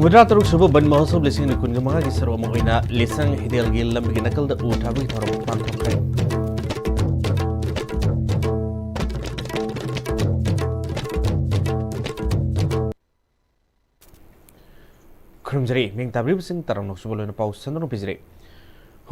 Humudra teruk subuh ban mahasiswa lesing ni kun gemanga ki sarwa moina lesang hidel gil lam bigi nakal da utha bagi thoro pang thok kai Krumjari ming tabri sing taram nok subuh lona pau sandro pijre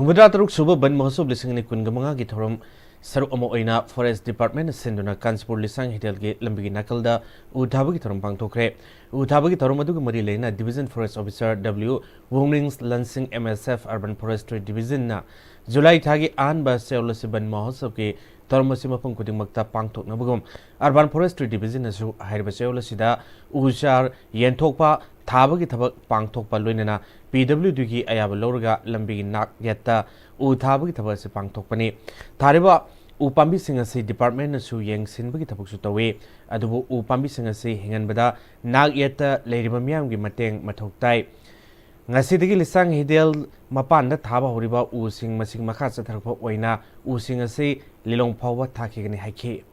Humudra teruk subuh ban mahasiswa lesing ni kun gemanga ki thorom Saruk Oina Forest Department Sinduna Kanspur Lisang Hidelge Lambigi Nakalda Uthabagi Thorum Pangtokre Uthabagi Thorumadu Mari Lena Division Forest Officer W Wonglings Lansing Am-Istv Urban Forestry Division na July Thagi An Ba Seolasiban Mahosab ke Thormasima Pangkuding Makta Pangtok Nabugum Urban Forestry Division asu Haiba Seolasida Ushar Yentokpa Thabagi Thabak Pangtokpa Luinana PWD ki Ayaba Lorga Lambigi Nak Yatta Uthabagi Thabak se Pangtokpani Thariba Upambi Singasi Department asu Yang Sinbagi Thabak su tawe adubu Upambi Singasi Hinganbada Nak Yatta Leiriba Miyamgi Mateng Mathoktai Ngasidagi Lisang Hidel Mapan da Thaba Horiba Using Masing Makha Satharpa Oina Using asi Lilong Phawa Thakigani Haiki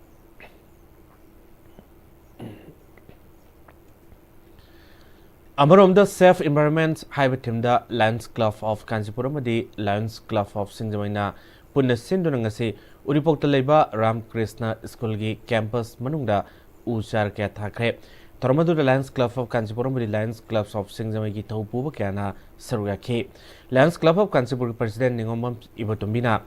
Amarom the Safe Environment Highway Team the Lions Club of Kanchipuramadi Lions Club of Singjamaina Punna Sindunangasi Uripok Leba Ram Krishna School gi campus Manungda Ushar Kya Thakre Tormadu the Lions Club of Kanchipuramadi Lions Club of Singjamagi Taupu Kyana Saruyaki Lions Club of Kanchipur President Ningomam Ibatumbina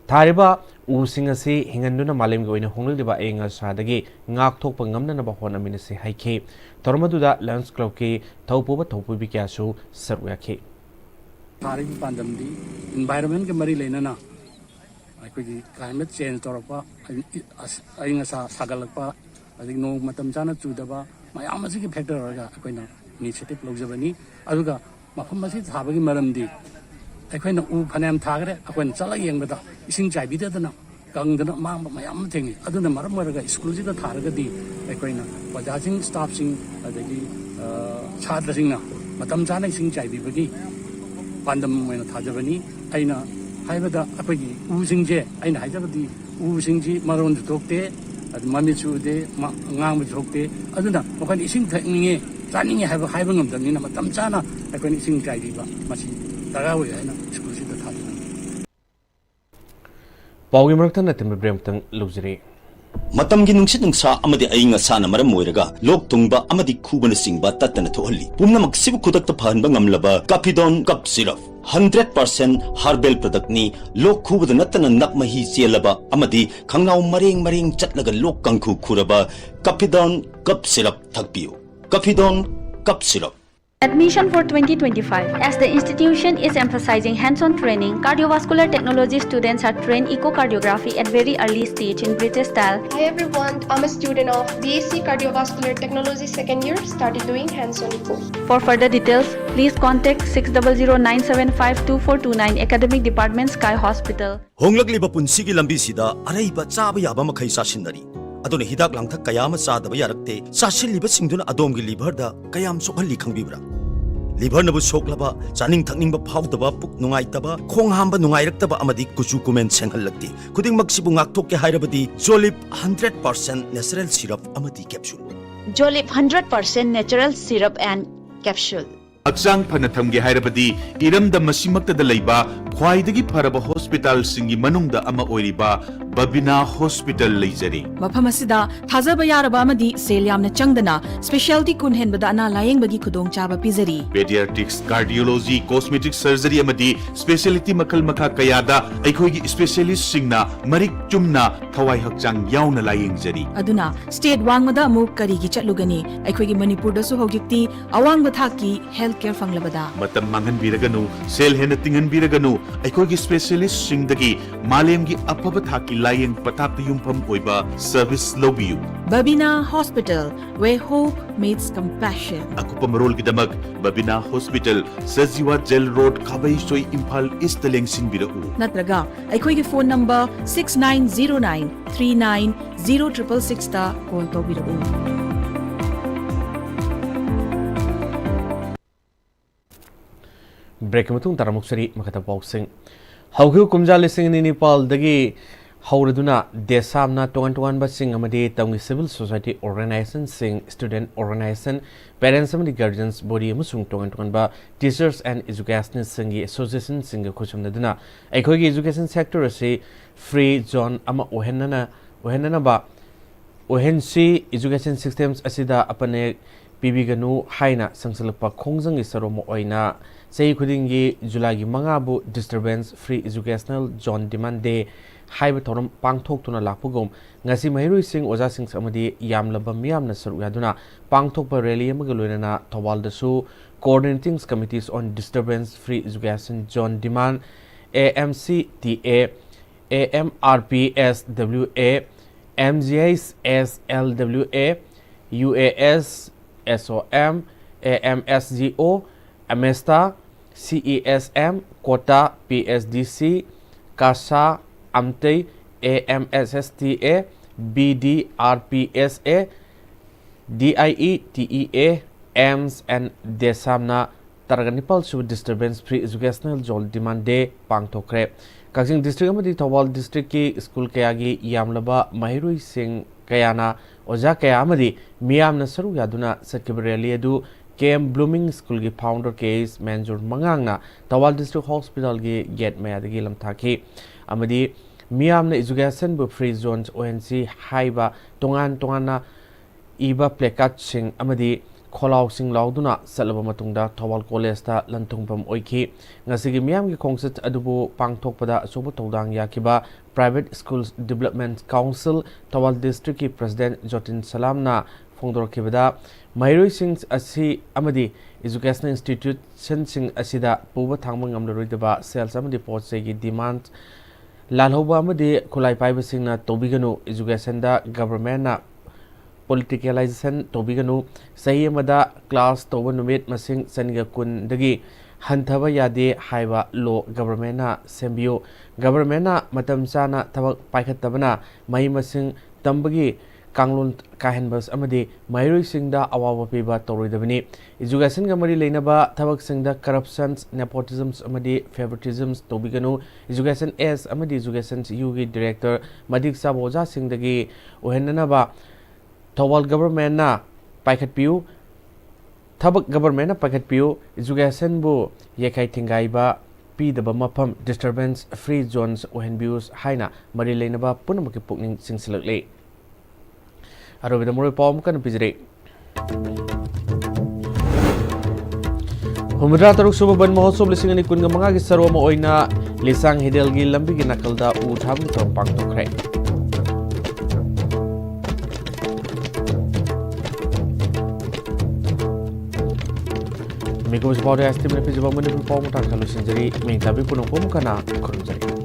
Thariba Usingasi Hinganduna Malim Goina Hongliba Enga Sadagi Ngak Tok Pangamna Nabahona Minisi Haiki Tormaduda Lions Club ki Taupu Taupu Bikasu Saruyaki Tariq Pandamdi environment ke mari lena Aikogi climate change torapa ayinga sagalakpa adik no matam chana chudaba mayam asi ki factor raga akoina initiative lojabani aduga mafam asi thabagi maramdi aikoina u phanam thagre akoina chala yengbada ising chaibi dadana kangdana mangba mayam thengi aduna maram maraga school ji da tharaga di aikoina bajajing staff sing adagi chhatra singna matam chana ising chaibi bagi pandam moina thajabani aina haibada akogi usingje aina haijabadi usingji maron thokte mami chude ngang thokte aduna mokan ising thakninge chaninge haiba ngamdani na matam chana akoni ising chaibiba masi tagawi aina school ji da thajabani Paugi Martan at Bremton Luxury. Matamgi nungsit nungsa amadi ayinga sana maram moiraga lok tungba amadi kubana singba tatana thohalli pumna maksibu kudakta phanba ngamlaba Capidon cup syrup 100% herbal product ni lok khubada natana nakmahi chelaba amadi khangnaw mareng chatlaga lok kangkhu khuraba Capidon cup syrup thakpiu Capidon cup syrup Admission for 2025. As the institution is emphasizing hands-on training, cardiovascular technology students are trained echocardiography at very early stage in British style. Hi everyone, I'm a student of BSc Cardiovascular Technology second year, started doing hands-on echo. For further details, please contact 600-975-2429 Academic Department Sky Hospital. Honglakliba punsigi lambi sida araiba chaba yaba makhai sasinari aduna hidak langthak kayama sadaba yarakte sasilliba singduna adomgi liver da kayam sokhalli khangbibra liver nabu soklaba chaning thakningba phawdaba puk nungaitaba khong hamba nungairaktaba amadi kuchu kumen senghallakti kuding maksibu ngaktokke hairabadi Jolip 100% natural syrup amadi capsule Jolip 100% natural syrup and capsule Aksang Panatamgi Hairabadi, Iramda Masimakta de Laiba, Kwaidagi Paraba Hospital Singi Manungda Ama Oiriba, Babina Hospital Lizari. Mapamasida, Tazaba Yarabamadi, Seliamna Changdana, Specialty Kunhen Badana Lying Bagi Kudong Chaba Pizari. Pediatrics, Cardiology, Cosmetic Surgery Amadi, Specialty Makal Maka Kayada, Aikogi Specialist Singna, Marik Chumna, Tawai Hakchang Yauna Lying Zari. Aduna, State Wangmada Mu Karigi Chatlugani, Aikogi Manipur Dasu Hogikti, Awang Bathaki, Healthcare Fanglabada. Matam Mangan Biraganu, Sel Henatingan Biraganu, Aikogi Specialist Singdagi, Malemgi Apabathaki Lying Patak Yumpam Oiba, Service Lobiu. Babina Hospital, where hope meets compassion. Akupamarol Gidamag, Babina Hospital, Saziwa Gel Road, Kabay Soy Impal Istaleng Sinbirau. Natraga, Aikogi phone number 6909390666 ta call to Birau. Break matung taramuksari makata boxing. Haugu kumja lising ni Nepal dagi Hauraduna Desamna Tongan Basing Amadi Tangi Civil Society Organization Sing Student Organization Parents and Guardians Body Musung Tongan Teachers and Education Singi Association Singa Kucham Ekogi Education Sector say Free Zone Ama Ohenana Ohensi Education Systems Asida Apane Pibiganu Haina Sangsalapa Kongzang Isaromo Oina Say Kudingi Julagi Mangabu Disturbance Free Educational Zone Demand Day Haiba Torum Pangtok Tuna Lapugum, Nasi Mahiru Sing Oza Sing Samadi Yamlaba Miam Nasaruyaduna, Pangtok Rally Magaluna, Tawal the Su, Coordinating Committees on Disturbance Free Education Zone Demand, AMCTA, AMRPSWA, MGSLWA, UAS, SOM, AMSGO, Am-Istv, CESM, Kota, PSDC, CASA, Amte, AMSSTA, BDRPSA, DIE, TEA, AMS, and Desamna Taraganipal Sub Disturbance Free Educational Zone Demand Day Pangtokre. Kajing District Amadi Tawal District ki School Kayagi Yamlaba Mahirui Singh Kayana Oja Kaya Amadi Miyam Nasaru Yaduna Sakibirali Edu KM Blooming School ki founder case Manjur Mangangna Tawal District Hospital ki Gate Mayadagi Lamthaki Amadi Miyamna Education bu Free Zones ONC Haiba Tongan Iba Plekat Sing Amadi Kholau Sing Lauduna Salaba Matungda Tawal College ta Lantungpam Oiki Ngasigi Miyam ki Kongsit Adubu Pangtokpada Asobo Tawdang Yakiba Private Schools Development Council Tawal District ki President Jotin Salamna Fongdor Kibada Mahirui Sing Asi Amadi Educational Institution Sing Asida Puba Thangmang Amlaruidaba Sales Amadi Potsegi Demand Lalhoba Amadi Kulai Paiba Singna Tobiganu Education da Government na Politicalization Tobiganu Sahi Amada Class Toba Numit Masing Saniga Kun Dagi Hantaba Yade Haiba Law Government na Sembio Government na Matamsana Tabak Paikatabana Mai Masing Tambagi Kanglun Kahenbas Amadi Mahirui Singda Awawa Piba Toridabani Education Gamari Lainaba Tabak Singda Corruptions Nepotisms Amadi Favoritisms Tobiganu Education S Amadi Education Yugi Director Madik Saboja Singdagi Ohenanaba Tawal Government na Paikat Piu Tabak Government na Paikat Piu Education Bu Yekai Tingaiba Pidaba Mapam Disturbance Free Zones Ohenbius Haina Mari Lainaba Punamaki Pukning Singsilakli Arobida Murray Palm can pizre. Humudra Taruk Subaban Mohoso blessing and Kungamanga Saroma Oina, Lisang Hidelgi Lambigi Nakalda would have to pang to crack. Mikos body estimate is a Manipuri Palm Tankalusinjari, Mintabi Punopomkana, Kurunjari.